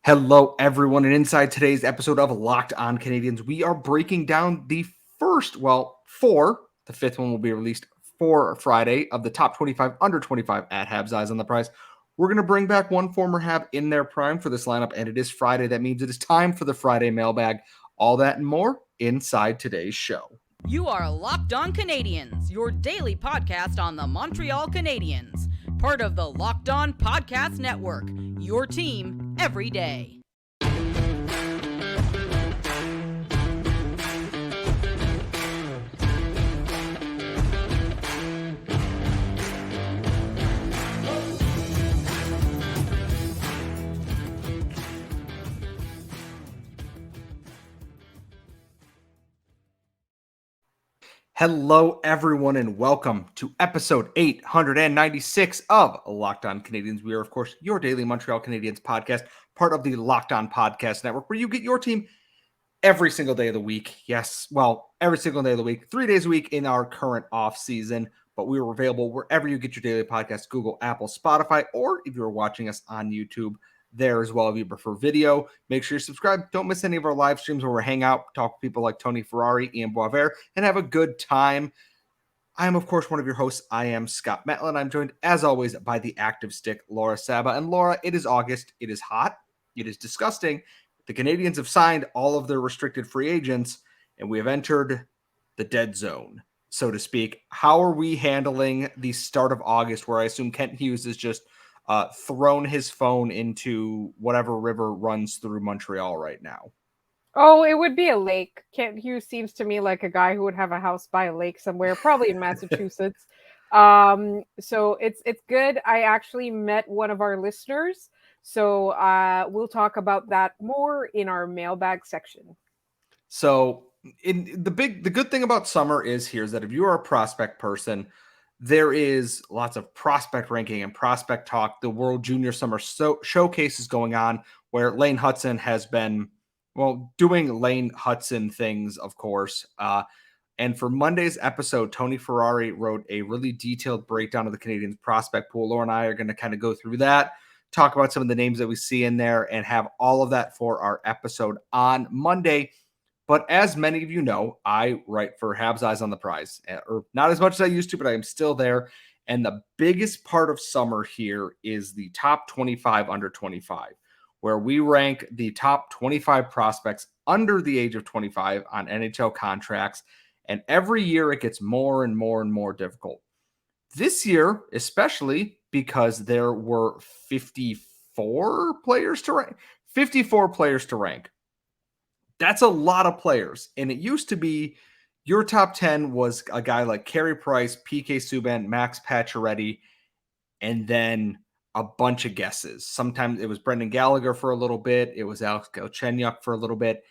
Hello, everyone, and inside today's episode of Locked On Canadiens, we are breaking down the the fifth one will be released for Friday, of the top 25 under 25 at Habs Eyes on the Prize. We're going to bring back one former Hab in their prime for this lineup, and it is Friday. That means it is time for the Friday Mailbag. All that and more inside today's show. You are Locked On Canadiens, your daily podcast on the Montreal Canadiens, part of the Locked On Podcast Network, your team every day. Hello, everyone, and welcome to episode 896 of Locked On Canadiens. We are, of course, your daily Montreal Canadiens podcast, part of the Locked On Podcast Network, where you get your team every single day of the week. Yes, well, every single day of the week, 3 days a week in our current off season, but we are available wherever you get your daily podcast, Google, Apple, Spotify, or if you're watching us on YouTube, there as well. If you prefer video, make sure you're subscribed. Don't miss any of our live streams where we hang out, talk with people like Tony Ferrari, Ian Boisvert, and have a good time. I am, of course, one of your hosts. I am Scott Metlin. I'm joined, as always, by the active stick, Laura Saba. And Laura, it is August. It is hot. It is disgusting. The Canadiens have signed all of their restricted free agents, and we have entered the dead zone, so to speak. How are we handling the start of August, where I assume Kent Hughes is just thrown his phone into whatever river runs through Montreal right now? Oh, it would be a lake. Kent Hughes seems to me like a guy who would have a house by a lake somewhere, probably in Massachusetts. So it's good. I actually met one of our listeners, so we'll talk about that more in our mailbag section. So the good thing about summer is that if you are a prospect person, there is lots of prospect ranking and prospect talk. The World Junior Summer Showcase is going on, where Lane Hutson has been, doing Lane Hutson things, of course. And for Monday's episode, Tony Ferrari wrote a really detailed breakdown of the Canadiens prospect pool. Laura and I are going to kind of go through that, talk about some of the names that we see in there, and have all of that for our episode on Monday. But as many of you know, I write for Habs Eyes on the Prize, or not as much as I used to, but I am still there. And the biggest part of summer here is the top 25 under 25, where we rank the top 25 prospects under the age of 25 on NHL contracts. And every year it gets more and more and more difficult. This year, especially because there were 54 players to rank. 54 players to rank. That's a lot of players. And it used to be your top 10 was a guy like Carey Price, PK Subban, Max Pacioretty, and then a bunch of guesses. Sometimes it was Brendan Gallagher for a little bit. It was Alex Galchenyuk for a little bit.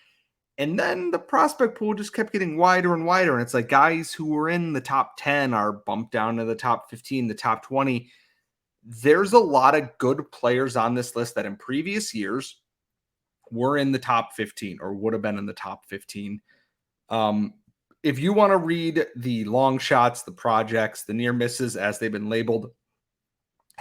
And then the prospect pool just kept getting wider and wider. And it's like guys who were in the top 10 are bumped down to the top 15, the top 20. There's a lot of good players on this list that in previous years were in the top 15 or would have been in the top 15. If you want to read the long shots, the projects, the near misses as they've been labeled,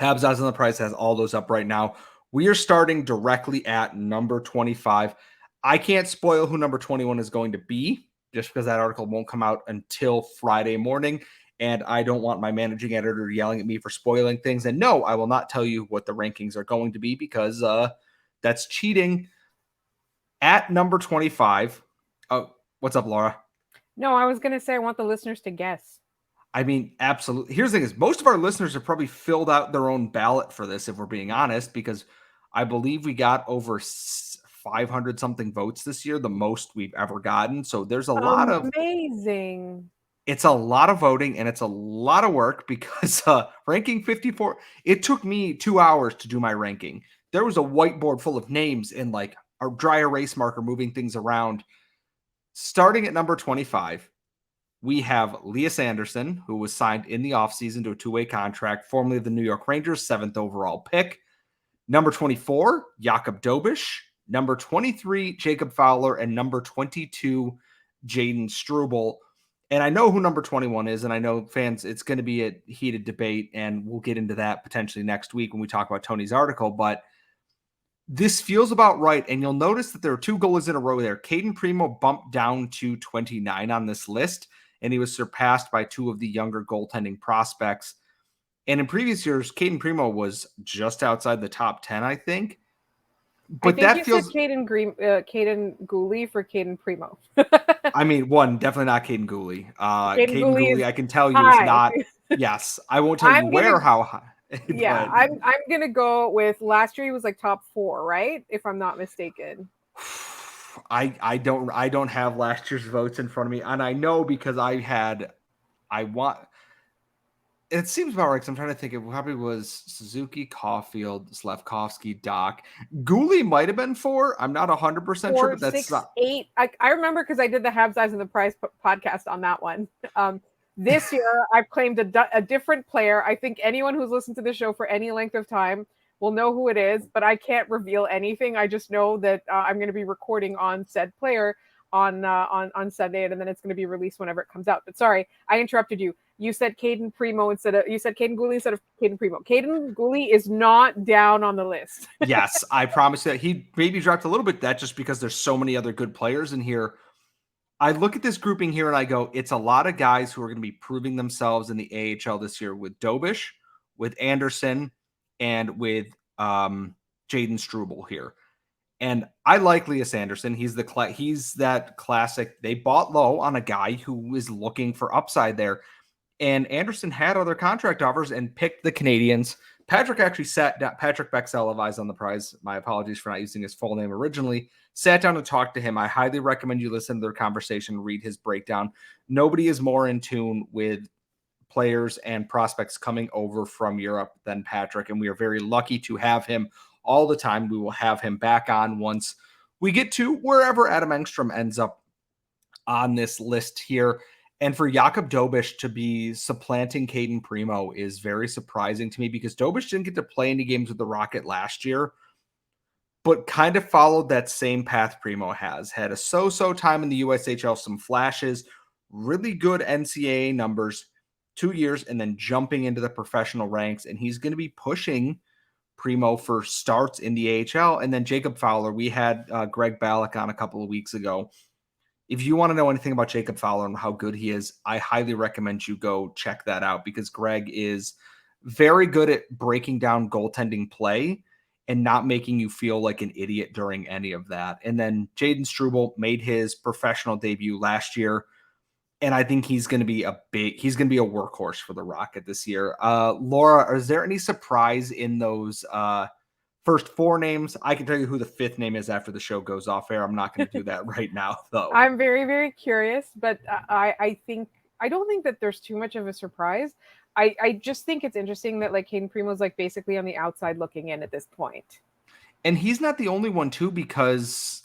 Habs Eyes on the Prize has all those up right now. We are starting directly at number 25. I can't spoil who number 21 is going to be just because that article won't come out until Friday morning. And I don't want my managing editor yelling at me for spoiling things. And no, I will not tell you what the rankings are going to be because that's cheating. At number 25, oh, what's up, Laura? No, I was going to say I want the listeners to guess. I mean, absolutely. Here's the thing is most of our listeners have probably filled out their own ballot for this, if we're being honest, because I believe we got over 500 something votes this year, the most we've ever gotten. So there's a lot of amazing. It's a lot of voting and it's a lot of work because ranking 54, it took me 2 hours to do my ranking. There was a whiteboard full of names and like a dry erase marker moving things around. Starting at number 25, we have Lias Andersson, who was signed in the offseason to a two-way contract, formerly of the New York Rangers, 7th overall pick. Number 24, Jakob Dobish. Number 23, Jacob Fowler. And number 22, Jaden Struble. And I know who number 21 is, and I know fans, it's going to be a heated debate, and we'll get into that potentially next week when we talk about Tony's article. But this feels about right. And you'll notice that there are 2 goalies in a row there. Caden Primo bumped down to 29 on this list, and he was surpassed by 2 of the younger goaltending prospects. And in previous years, Caden Primo was just outside the top 10, I think. But I think that you feels said Caden Gooley for Caden Primo. I mean, one, definitely not Caden Gooley. Caden Caden Gooley Gooley, is I can tell you, is high. not. Yes, I won't tell you I'm gonna, where, how high. yeah, But I'm gonna go with last year he was like top 4, right? If I'm not mistaken. I don't have last year's votes in front of me, and I know because I want. It seems about right because I'm trying to think. It probably was Suzuki, Caulfield, Slafkovsky, Doc. Gooley might have been 4. I'm not 100% sure, 4, but that's 6, 8. I remember because I did the Habs Eyes and the Prize podcast on that one. This year, I've claimed a different player. I think anyone who's listened to the show for any length of time will know who it is, but I can't reveal anything. I just know that I'm going to be recording on said player on Sunday, and then it's going to be released whenever it comes out. But sorry, I interrupted you. You said Caden Primo you said Caden Gooley instead of Caden Primo. Caden Gooley is not down on the list. Yes, I promise that he maybe dropped a little bit that just because there's so many other good players in here. I look at this grouping here and I go, it's a lot of guys who are going to be proving themselves in the AHL this year with Dobish, with Anderson, and with Jaden Struble here. And I like Elias Anderson. He's that classic. They bought low on a guy who is looking for upside there. And Anderson had other contract offers and picked the Canadiens. Patrick actually sat down. Patrick Bexell of Eyes on the Prize. My apologies for not using his full name originally. Sat down to talk to him. I highly recommend you listen to their conversation, read his breakdown. Nobody is more in tune with players and prospects coming over from Europe than Patrick, and we are very lucky to have him all the time. We will have him back on once we get to wherever Adam Engstrom ends up on this list here. And for Jakub Dobish to be supplanting Caden Primo is very surprising to me because Dobish didn't get to play any games with the Rocket last year, but kind of followed that same path Primo has. Had a so-so time in the USHL, some flashes, really good NCAA numbers, 2 years, and then jumping into the professional ranks. And he's going to be pushing Primo for starts in the AHL. And then Jacob Fowler, we had Greg Ballack on a couple of weeks ago. If you want to know anything about Jacob Fowler and how good he is, I highly recommend you go check that out because Greg is very good at breaking down goaltending play and not making you feel like an idiot during any of that. And then Jaden Struble made his professional debut last year, and I think he's going to be a workhorse for the Rocket this year. Laura, is there any surprise in those first 4 names? I can tell you who the 5th name is after the show goes off air. I'm not going to do that right now, though. I'm very, very curious, but I don't think that there's too much of a surprise. I just think it's interesting that like Caden Primo's like basically on the outside looking in at this point. And he's not the only one too, because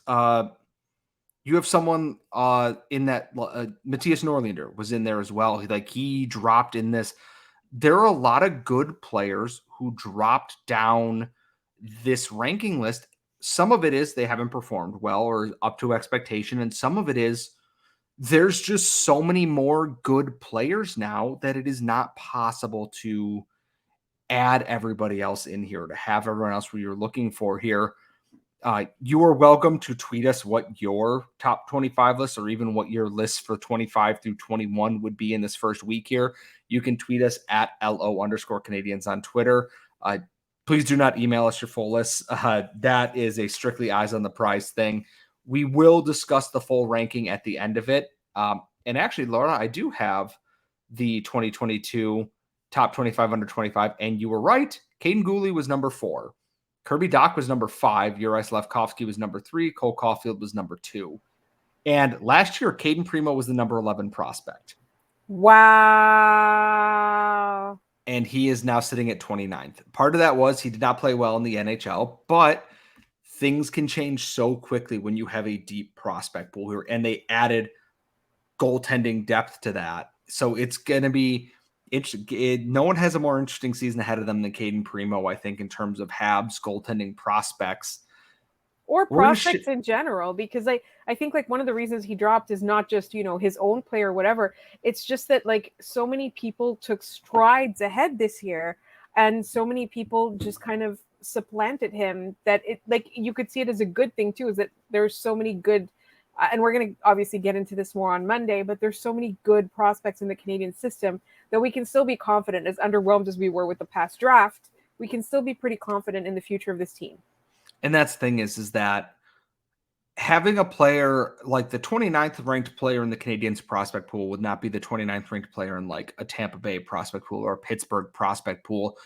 you have someone in that Matthias Norlinder was in there as well. He dropped in this. There are a lot of good players who dropped down this ranking list. Some of it is they haven't performed well or up to expectation. And some of it is there's just so many more good players now that it is not possible to add everybody else in here, to have everyone else where you're looking for here. You are welcome to tweet us what your top 25 lists or even what your lists for 25 through 21 would be in this first week here. You can tweet us at LO_Canadiens on Twitter. Please do not email us your full list. That is a strictly Eyes on the Prize thing. We will discuss the full ranking at the end of it. And actually, Laura, I do have the 2022 top 25 under 25. And you were right. Caden Gooley was number 4. Kirby Dach was number 5. Juraj Slafkovsky was number 3. Cole Caulfield was number 2. And last year, Caden Primo was the number 11 prospect. Wow. And he is now sitting at 29th. Part of that was he did not play well in the NHL, but things can change so quickly when you have a deep prospect pool here. And they added goaltending depth to that. So it's going to be no one has a more interesting season ahead of them than Caden Primo, I think, in terms of Habs goaltending prospects. Or prospects in general, because I think like one of the reasons he dropped is not just, his own play or whatever. It's just that like so many people took strides ahead this year and so many people just kind of supplanted him that it, like, you could see it as a good thing too, is that there's so many good, and we're going to obviously get into this more on Monday, but there's so many good prospects in the Canadian system that we can still be confident, as underwhelmed as we were with the past draft, we can still be pretty confident in the future of this team. And that's the thing is that having a player like the 29th ranked player in the Canadiens prospect pool would not be the 29th ranked player in like a Tampa Bay prospect pool or a Pittsburgh prospect pool.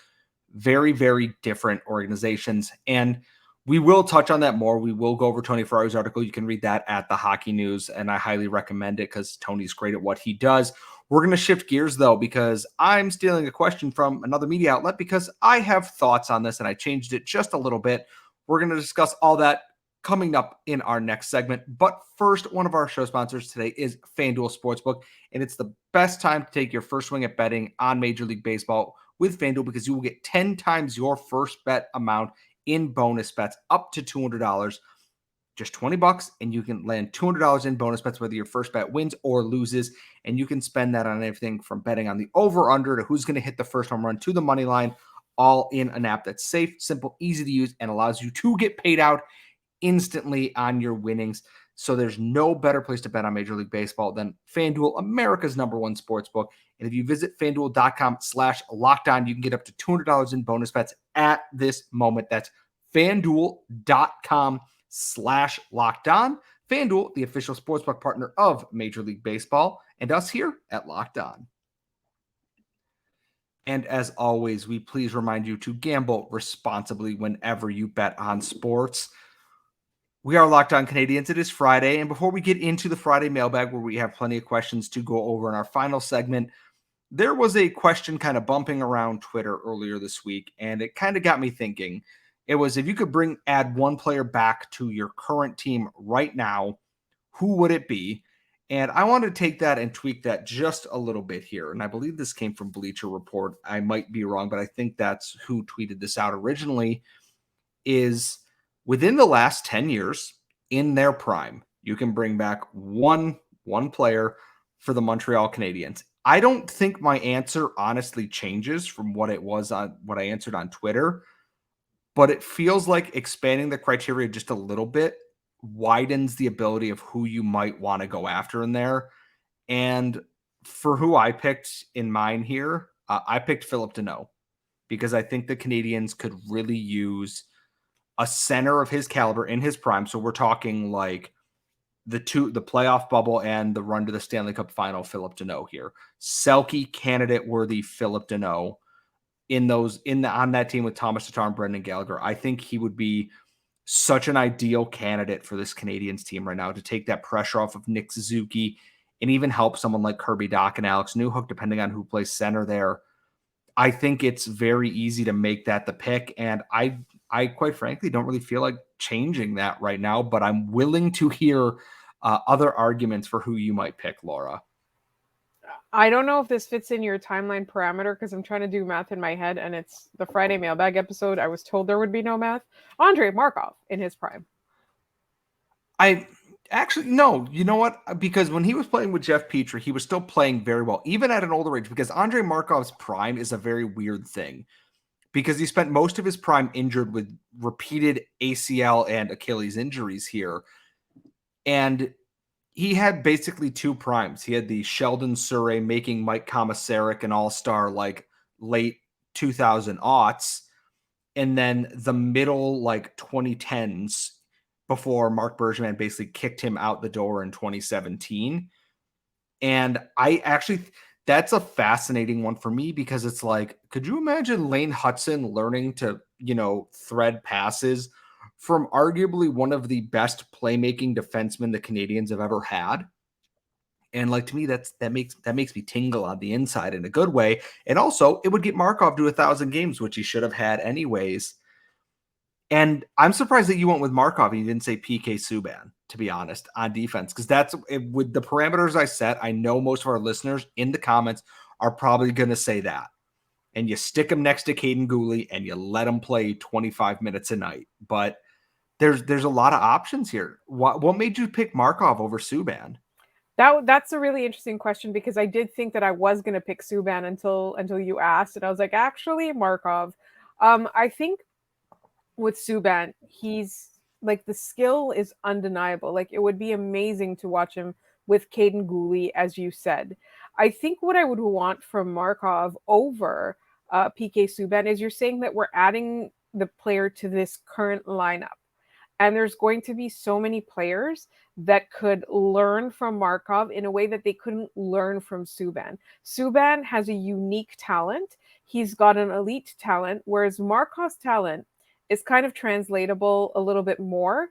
Very, very different organizations. And we will touch on that more. We will go over Tony Ferrari's article. You can read that at the Hockey News, and I highly recommend it because Tony's great at what he does. We're going to shift gears, though, because I'm stealing a question from another media outlet because I have thoughts on this, and I changed it just a little bit. We're going to discuss all that coming up in our next segment. But first, one of our show sponsors today is FanDuel Sportsbook, and it's the best time to take your first swing at betting on Major League Baseball with FanDuel because you will get 10 times your first bet amount in bonus bets up to $200. Just $20, and you can land $200 in bonus bets whether your first bet wins or loses, and you can spend that on everything from betting on the over-under to who's going to hit the first home run to the money line, all in an app that's safe, simple, easy to use, and allows you to get paid out instantly on your winnings. So there's no better place to bet on Major League Baseball than FanDuel, America's #1 sportsbook. And if you visit FanDuel.com/lockedon, you can get up to $200 in bonus bets at this moment. That's FanDuel.com/lockedon. FanDuel, the official sportsbook partner of Major League Baseball, and us here at Locked On. And as always, we please remind you to gamble responsibly whenever you bet on sports. We are Locked On Canadiens. It is Friday. And before we get into the Friday mailbag, where we have plenty of questions to go over in our final segment, there was a question kind of bumping around Twitter earlier this week, and it kind of got me thinking. It was, if you could add one player back to your current team right now, who would it be? And I want to take that and tweak that just a little bit here. And I believe this came from Bleacher Report. I might be wrong, but I think that's who tweeted this out originally, is within the last 10 years in their prime, you can bring back one player for the Montreal Canadiens. I don't think my answer honestly changes from what it was on what I answered on Twitter, but it feels like expanding the criteria just a little bit widens the ability of who you might want to go after in there. And for who I picked in mine here, I picked Phillip Danault because I think the Canadiens could really use a center of his caliber in his prime. So we're talking like the playoff bubble and the run to the Stanley Cup final, Phillip Danault here. Selke candidate worthy Phillip Danault on that team with Thomas Tatar and Brendan Gallagher. I think he would be such an ideal candidate for this Canadiens team right now to take that pressure off of Nick Suzuki and even help someone like Kirby Dach and Alex Newhook, depending on who plays center there. I think it's very easy to make that the pick. And I quite frankly don't really feel like changing that right now, but I'm willing to hear other arguments for who you might pick, Laura. I don't know if this fits in your timeline parameter because I'm trying to do math in my head, and it's the Friday mailbag episode. I was told there would be no math. Andrei Markov in his prime. I actually, no, you know what? Because when he was playing with Jeff Petrie, he was still playing very well, even at an older age, because Andrei Markov's prime is a very weird thing because he spent most of his prime injured with repeated ACL and Achilles injuries here. And he had basically two primes. He had the Sheldon Surrey making Mike Komisarek an all-star like late 2000 aughts, and then the middle like 2010s before Marc Bergevin basically kicked him out the door in 2017. And that's a fascinating one for me because it's like, could you imagine Lane Hudson learning to, thread passes from arguably one of the best playmaking defensemen the Canadiens have ever had? And like, to me, that makes me tingle on the inside in a good way. And also it would get Markov to 1,000 games, which he should have had anyways. And I'm surprised that you went with Markov and you didn't say PK Subban, to be honest, on defense, because that's with the parameters I set. I know most of our listeners in the comments are probably going to say that. And you stick him next to Caden Gooley and you let him play 25 minutes a night. But there's a lot of options here. What made you pick Markov over Subban? That's a really interesting question because I did think that I was going to pick Subban until you asked, and I was like, actually, Markov. I think with Subban, he's like the skill is undeniable. Like it would be amazing to watch him with Caden Gooley, as you said. I think what I would want from Markov over PK Subban is you're saying that we're adding the player to this current lineup. And there's going to be so many players that could learn from Markov in a way that they couldn't learn from Subban. Subban has a unique talent. He's got an elite talent, whereas Markov's talent is kind of translatable a little bit more.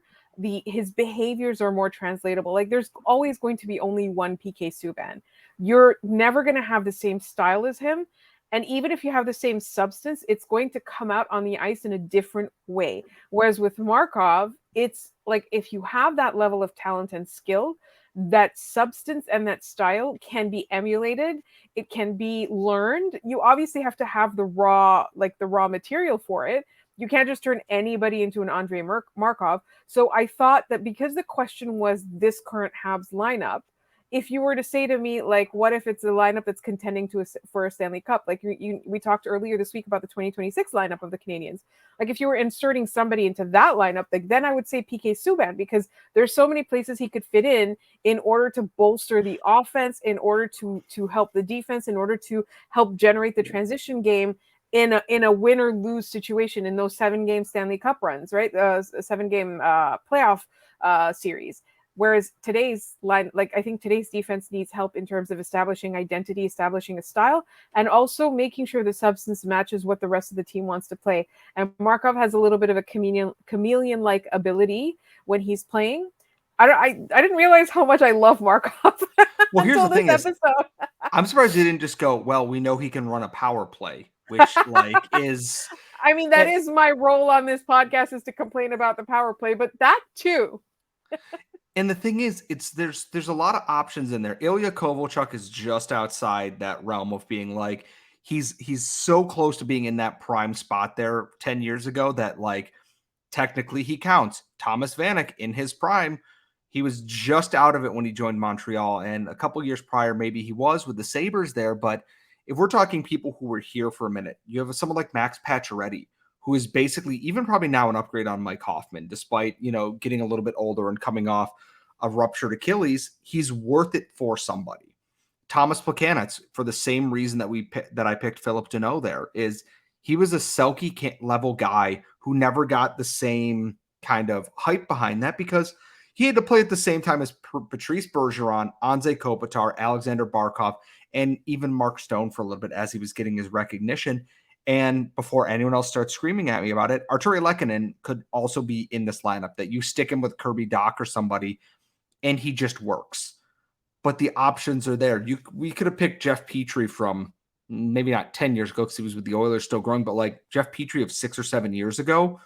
His behaviors are more translatable. Like there's always going to be only one PK Subban. You're never going to have the same style as him. And even if you have the same substance, it's going to come out on the ice in a different way. Whereas with Markov, it's like if you have that level of talent and skill, that substance and that style can be emulated. It can be learned. You obviously have to have the raw material for it. You can't just turn anybody into an Andrei Markov. So I thought that because the question was this current Habs lineup, if you were to say to me, like, what if it's a lineup that's contending for a Stanley Cup? Like we talked earlier this week about the 2026 lineup of the Canadiens. Like if you were inserting somebody into that lineup, like then I would say PK Subban, because there's so many places he could fit in order to bolster the offense, in order to help the defense, in order to help generate the transition game in a win or lose situation in those 7-game Stanley Cup runs, right? 7-game playoff series. Whereas today's line, like I think today's defense needs help in terms of establishing identity, establishing a style, and also making sure the substance matches what the rest of the team wants to play. And Markov has a little bit of a chameleon-like ability when he's playing. I didn't realize how much I love Markov. Well, here's the thing: I'm surprised they didn't just go, well, we know he can run a power play, which like is. I mean, that is my role on this podcast, is to complain about the power play, but that too. And the thing is, there's a lot of options in there. Ilya Kovalchuk is just outside that realm of being like, he's so close to being in that prime spot there 10 years ago that like technically he counts. Thomas Vanek in his prime, he was just out of it when he joined Montreal, and a couple years prior maybe he was with the Sabres there. But if we're talking people who were here for a minute, you have someone like Max Pacioretty, who is basically even probably now an upgrade on Mike Hoffman, despite, getting a little bit older and coming off a ruptured Achilles. He's worth it for somebody. Thomas Plekanec, for the same reason that I picked Phillip Danault there, is he was a Selke level guy who never got the same kind of hype behind that because he had to play at the same time as Patrice Bergeron, Anze Kopitar, Alexander Barkov, and even Mark Stone for a little bit as he was getting his recognition. And before anyone else starts screaming at me about it, Artturi Lehkonen could also be in this lineup, that you stick him with Kirby Dach or somebody, and he just works. But the options are there. We could have picked Jeff Petrie from maybe not 10 years ago because he was with the Oilers still growing, but like Jeff Petrie of 6 or 7 years ago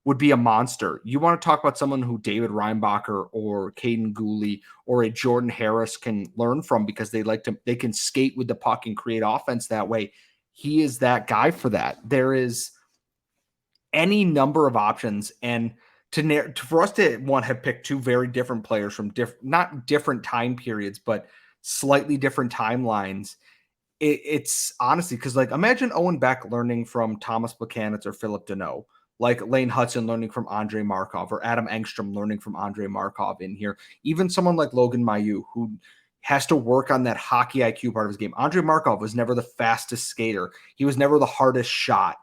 would be a monster. You want to talk about someone who David Reinbacher or Caden Gooley or a Jordan Harris can learn from because they can skate with the puck and create offense that way. He is that guy for that. There is any number of options, and for us to have picked two very different players from not different time periods, but slightly different timelines. It's honestly because like imagine Owen Beck learning from Thomas Plekanec or Phillip Danault, like Lane Hudson learning from Andrei Markov, or Adam Engstrom learning from Andrei Markov in here. Even someone like Logan Mailloux, who has to work on that hockey IQ part of his game. Andrei Markov was never the fastest skater. He was never the hardest shot.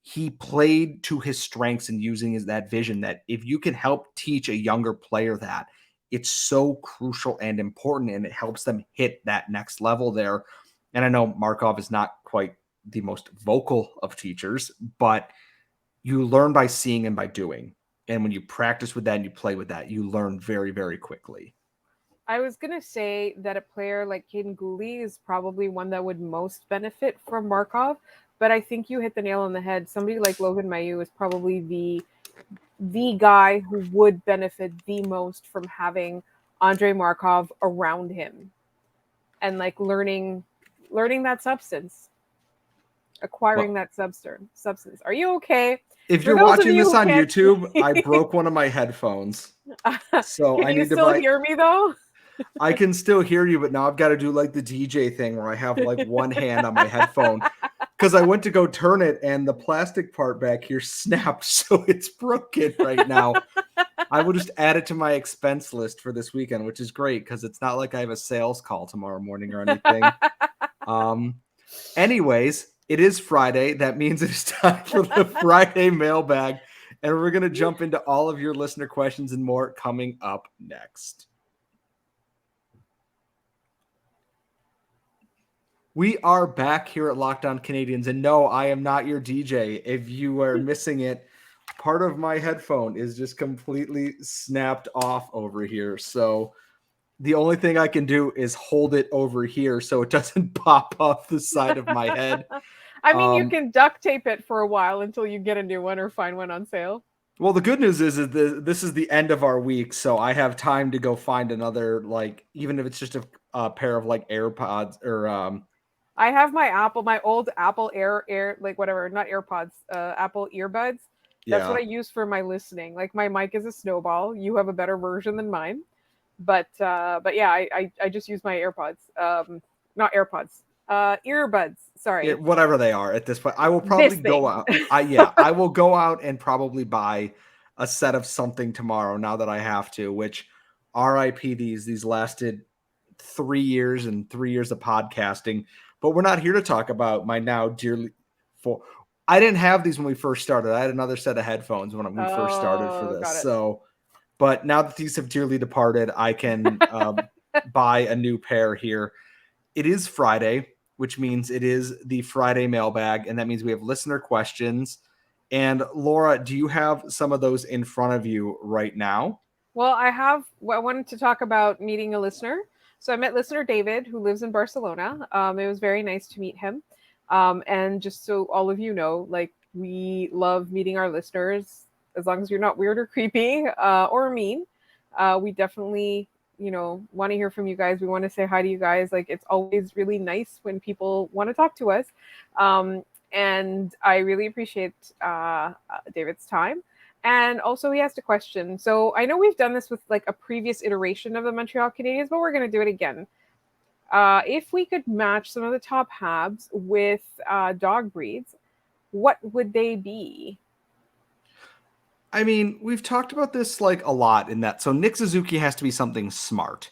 He played to his strengths and using that vision that if you can help teach a younger player that, it's so crucial and important, and it helps them hit that next level there. And I know Markov is not quite the most vocal of teachers, but you learn by seeing and by doing. And when you practice with that and you play with that, you learn very, very quickly. I was going to say that a player like Caden Gooley is probably one that would most benefit from Markov, but I think you hit the nail on the head. Somebody like Logan Mailloux is probably the guy who would benefit the most from having Andrei Markov around him and like learning that substance, acquiring that substance. Are you okay? If you're watching this on YouTube, I broke one of my headphones. So Can I need you still hear me though? I can still hear you, but now I've got to do like the DJ thing where I have like one hand on my headphone because I went to go turn it and the plastic part back here snapped, so it's broken right now. I will just add it to my expense list for this weekend, which is great because it's not like I have a sales call tomorrow morning or anything. Anyways, it is Friday. That means it's time for the Friday mailbag, and we're going to jump into all of your listener questions and more coming up next. We are back here at Locked On Canadiens, and no, I am not your DJ. If you are missing it, part of my headphone is just completely snapped off over here. So the only thing I can do is hold it over here so it doesn't pop off the side of my head. I mean, you can duct tape it for a while until you get a new one or find one on sale. Well, the good news is this is the end of our week, so I have time to go find another, like, even if it's just a pair of like AirPods or I have my old Apple Air, like whatever, not AirPods, Apple earbuds. That's what I use for my listening. Like my mic is a snowball. You have a better version than mine, but yeah, I just use my AirPods, not AirPods, earbuds. Sorry, whatever they are at this point. I will probably go out. I will go out and probably buy a set of something tomorrow. Now that I have to, which RIP these lasted 3 years and 3 years of podcasting. But we're not here to talk about my now dearly I didn't have these when we first started. I had another set of headphones when we first started for this. So, but now that these have dearly departed, I can buy a new pair here. It is Friday, which means it is the Friday mailbag. And that means we have listener questions. And Laura, do you have some of those in front of you right now? Well, I wanted to talk about meeting a listener. So I met listener David, who lives in Barcelona. It was very nice to meet him. And just so all of you know, like, we love meeting our listeners, as long as you're not weird or creepy or mean. We definitely, want to hear from you guys. We want to say hi to you guys. Like, it's always really nice when people want to talk to us. And I really appreciate David's time. And also he asked a question. So I know we've done this with like a previous iteration of the Montreal Canadiens, but we're going to do it again. If we could match some of the top Habs with dog breeds, what would they be? I mean, we've talked about this like a lot in that. So Nick Suzuki has to be something smart,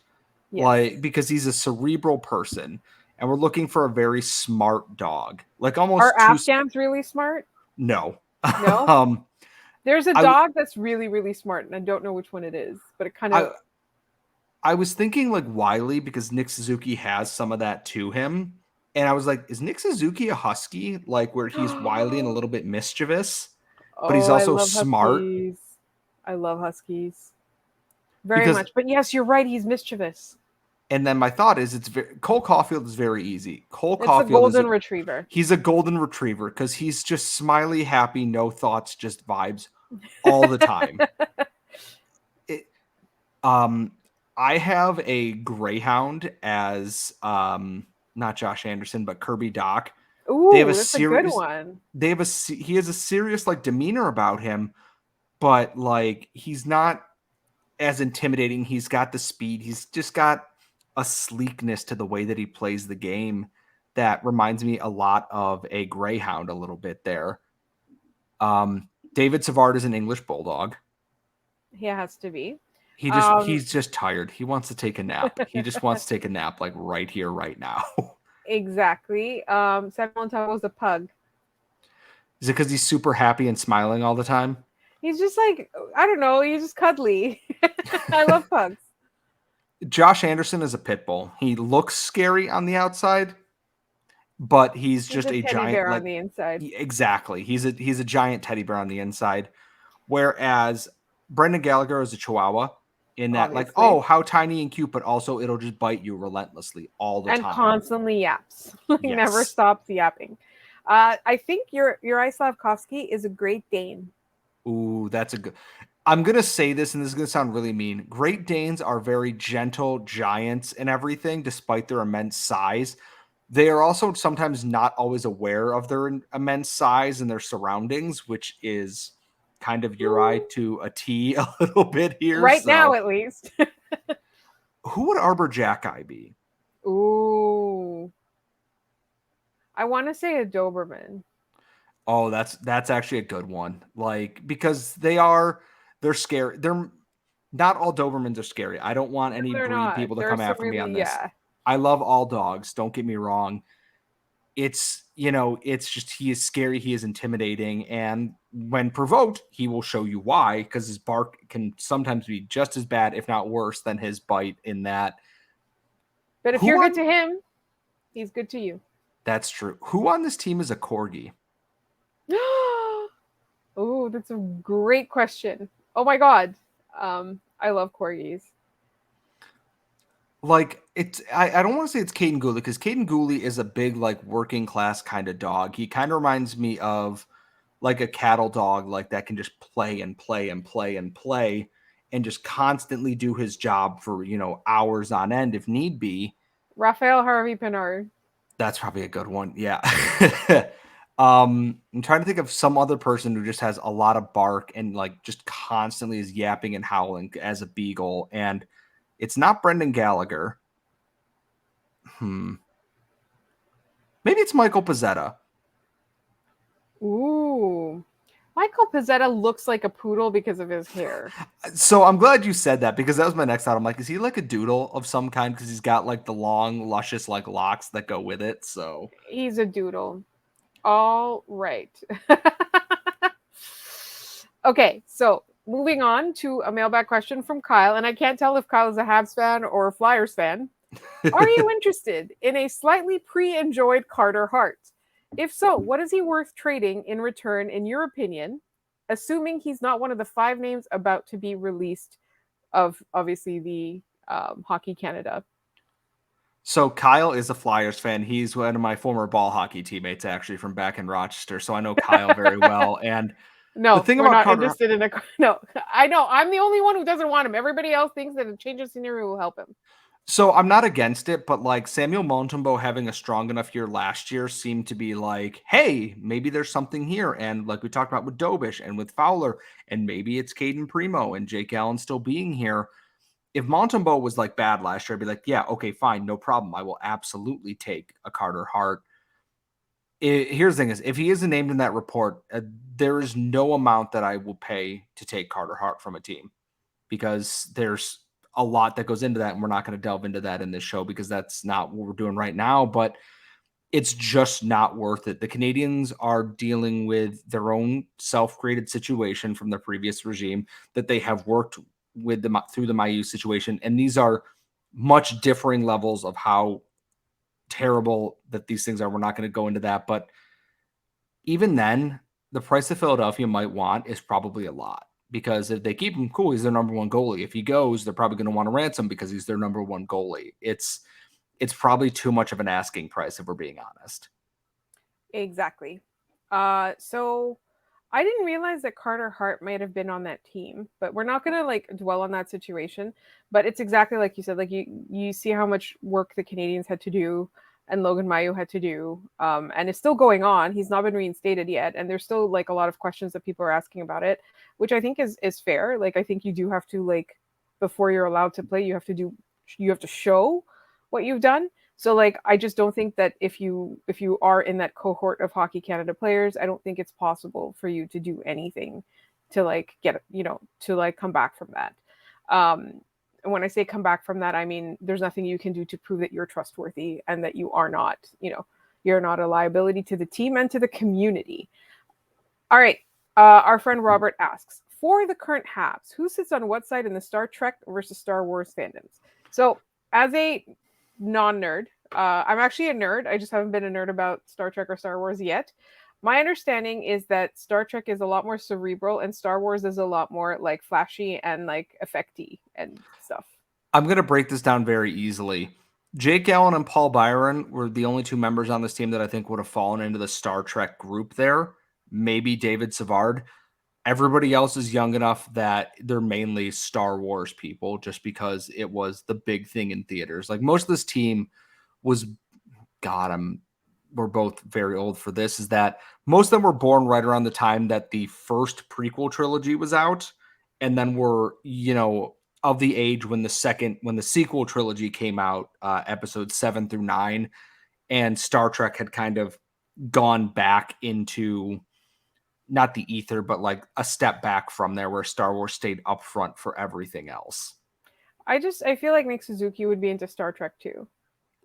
like, because he's a cerebral person and we're looking for a very smart dog. Like almost Are Afghans really smart? No. No. There's a dog that's really, really smart, and I don't know which one it is, but it kind of... I was thinking like Wiley, because Nick Suzuki has some of that to him. And I was like, is Nick Suzuki a husky? Like where he's wily and a little bit mischievous, but he's also smart. Huskies. I love huskies very much. But yes, you're right. He's mischievous. And then my thought is Cole Caulfield is very easy. It's a golden retriever. He's a golden retriever because he's just smiley, happy, no thoughts, just vibes all the time. I have a greyhound as not Josh Anderson, but Kirby Doc. Ooh, that's a good one. He has a serious like demeanor about him, but like he's not as intimidating. He's got the speed. He's just got a sleekness to the way that he plays the game that reminds me a lot of a greyhound a little bit there. David Savard is an English bulldog. He has to be. He's just tired. He wants to take a nap. He just wants to take a nap like right here, right now. Exactly. Samuel was a pug. Is it because he's super happy and smiling all the time? He's just like, I don't know. He's just cuddly. I love pugs. Josh Anderson is a pit bull. He looks scary on the outside, but he's just a giant bear on the inside. Exactly. He's a giant teddy bear on the inside. Whereas Brendan Gallagher is a Chihuahua in that, like, oh, how tiny and cute, but also it'll just bite you relentlessly all the time. And constantly yaps. Never stops yapping. I think your Slavkovsky is a Great Dane. Ooh, that's a good... I'm going to say this, and this is going to sound really mean. Great Danes are very gentle giants and everything, despite their immense size. They are also sometimes not always aware of their immense size and their surroundings, which is kind of your eye to a T a little bit here. Right now, at least. Who would Arbor Jackeye be? Ooh. I want to say a Doberman. Oh, that's actually a good one. Like, because they're scary. They're not all Dobermans are scary. I don't want any They're breed not. people to There's come some after me really, on this. yeah. I love all dogs. Don't get me wrong. It's, it's just he is scary. He is intimidating. And when provoked, he will show you why, because his bark can sometimes be just as bad, if not worse, than his bite in that. But if you're good to him, he's good to you. That's true. Who on this team is a corgi? Oh, that's a great question. Oh my god. I love corgis. Like, I don't want to say it's Caden Gooley, because Caden Gooley is a big, like, working class kind of dog. He kind of reminds me of like a cattle dog, like that can just play and play and play and play and just constantly do his job for, hours on end if need be. Raphael Harvey Pinard. That's probably a good one. Yeah. I'm trying to think of some other person who just has a lot of bark and like just constantly is yapping and howling as a beagle. And it's not Brendan Gallagher. Maybe it's Michael Pizzetta. Ooh. Michael Pizzetta looks like a poodle because of his hair. So I'm glad you said that, because that was my next thought. I'm like, is he like a doodle of some kind? Because he's got like the long, luscious like locks that go with it. So he's a doodle. All right. Okay, so moving on to a mailbag question from Kyle, and I can't tell if Kyle is a Habs fan or a Flyers fan. Are you interested in a slightly pre-enjoyed Carter Hart? If so, what is he worth trading in return, in your opinion, assuming he's not one of the 5 names about to be released of, obviously, the Hockey Canada? So Kyle is a Flyers fan. He's one of my former ball hockey teammates, actually, from back in Rochester. So I know Kyle very well. And no, the thing we're about not Carter, interested in a. No, I know. I'm the only one who doesn't want him. Everybody else thinks that a change of scenery will help him. So I'm not against it, but like Samuel Montembeault having a strong enough year last year seemed to be like, hey, maybe there's something here. And like we talked about with Dobish and with Fowler, and maybe it's Caden Primo and Jake Allen still being here. If Montembeault was like bad last year, I'd be like, yeah, okay, fine, no problem. I will absolutely take a Carter Hart. Here's the thing is, if he isn't named in that report, there is no amount that I will pay to take Carter Hart from a team, because there's a lot that goes into that, and we're not going to delve into that in this show because that's not what we're doing right now, but it's just not worth it. The Canadiens are dealing with their own self-created situation from the previous regime that they have worked with them through the Mailloux situation, and these are much differing levels of how terrible that these things are. We're not going to go into that, but even then, the price that Philadelphia might want is probably a lot, because if they keep him, cool, he's their number one goalie. If he goes, they're probably going to want to ransom because he's their number one goalie. It's probably too much of an asking price, if we're being honest. Exactly. So I didn't realize that Carter Hart might have been on that team, but we're not going to like dwell on that situation. But it's exactly like you said, like you see how much work the Canadiens had to do and Logan Mailloux had to do. And it's still going on. He's not been reinstated yet. And there's still like a lot of questions that people are asking about it, which I think is fair. Like, I think you do have to, like, before you're allowed to play, you have to show what you've done. So like, I just don't think that if you are in that cohort of Hockey Canada players, I don't think it's possible for you to do anything to like get, to like come back from that. And when I say come back from that, I mean, there's nothing you can do to prove that you're trustworthy and that you are not, you're not a liability to the team and to the community. All right. Our friend Robert asks, for the current Habs, who sits on what side in the Star Trek versus Star Wars fandoms? So as a non-nerd, I'm actually a nerd. I just haven't been a nerd about Star Trek or Star Wars yet. My understanding is that Star Trek is a lot more cerebral and Star Wars is a lot more like flashy and like effecty and stuff. I'm going to break this down very easily. Jake Allen and Paul Byron were the only 2 members on this team that I think would have fallen into the Star Trek group there. Maybe David Savard. Everybody else is young enough that they're mainly Star Wars people, just because it was the big thing in theaters. Like, most of this team was, we're both very old for this, is that most of them were born right around the time that the first prequel trilogy was out, and then were, of the age when the sequel trilogy came out, episodes 7 through 9. and Star Trek had kind of gone back into not the ether, but like a step back from there, where Star Wars stayed up front for everything else. I feel like Nick Suzuki would be into Star Trek too.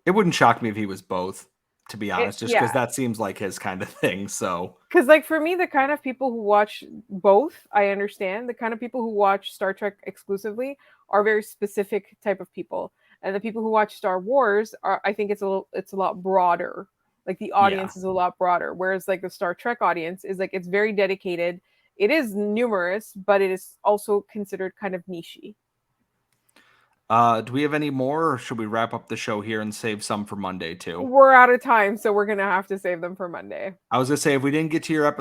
It wouldn't shock me if he was both, to be honest, just because Yeah. that seems like his kind of thing. So, Because like for me, the kind of people who watch both, I understand. The kind of people who watch Star Trek exclusively are very specific type of people, and the people who watch Star Wars are, I think it's a lot broader. Like the audience is a lot broader, whereas like the Star Trek audience is like it's very dedicated. It is numerous, but it is also considered kind of nichey. do we have any more, or should we wrap up the show here and save some for Monday too? We're out of time, so we're gonna have to save them for Monday. I was gonna say, if we didn't get to your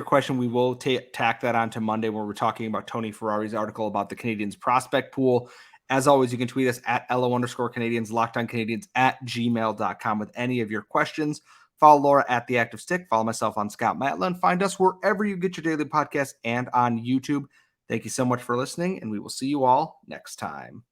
question, we will tack that on to Monday, where we're talking about Tony Ferrari's article about the Canadiens prospect pool. As always, you can tweet us at @LO_Canadiens, LockedOnCanadiens @gmail.com with any of your questions. Follow Laura at The Active Stick. Follow myself on Scott Matlin. Find us wherever you get your daily podcast and on YouTube. Thank you so much for listening, and we will see you all next time.